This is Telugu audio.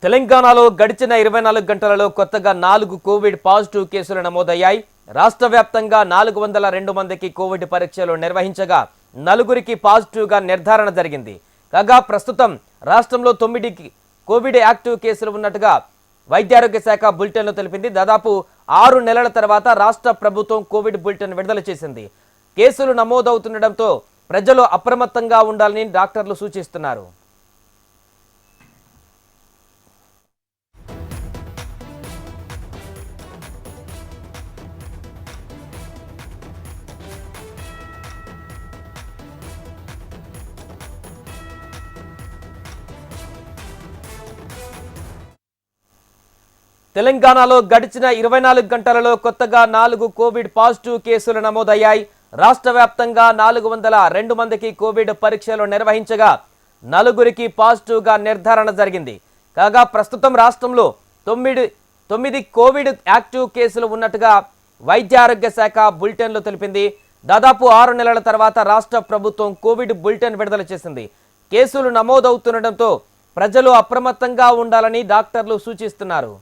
తెలంగాణలో గడిచిన 24 గంటలలో కొత్తగా 4 కోవిడ్ పాజిటివ్ కేసులు నమోదయ్యాయి. రాష్ట్ర వ్యాప్తంగా 402 మందికి కోవిడ్ పరీక్షలు నిర్వహించగా నలుగురికి పాజిటివ్గా నిర్ధారణ జరిగింది. కాగా ప్రస్తుతం రాష్ట్రంలో 9 కోవిడ్ యాక్టివ్ కేసులు ఉన్నట్టుగా వైద్యారోగ్య శాఖ బులెటిన్లో తెలిపింది. దాదాపు 6 నెలల తర్వాత రాష్ట్ర ప్రభుత్వం కోవిడ్ బులెటిన్ విడుదల చేసింది. కేసులు నమోదవుతుండటంతో ప్రజలు అప్రమత్తంగా ఉండాలని డాక్టర్లు సూచిస్తున్నారు. తెలంగాణలో గడిచిన 24 గంటలలో కొత్తగా 4 కోవిడ్ పాజిటివ్ కేసులు నమోదయ్యాయి. రాష్ట్ర వ్యాప్తంగా 402 మందికి కోవిడ్ పరీక్షలు నిర్వహించగా నలుగురికి పాజిటివ్గా నిర్ధారణ జరిగింది. కాగా ప్రస్తుతం రాష్ట్రంలో 9 కోవిడ్ యాక్టివ్ కేసులు ఉన్నట్టుగా వైద్యారోగ్య శాఖ బులెటిన్లో తెలిపింది. దాదాపు 6 నెలల తర్వాత రాష్ట్ర ప్రభుత్వం కోవిడ్ బులెటిన్ విడుదల చేసింది. కేసులు నమోదవుతుండటంతో ప్రజలు అప్రమత్తంగా ఉండాలని డాక్టర్లు సూచిస్తున్నారు.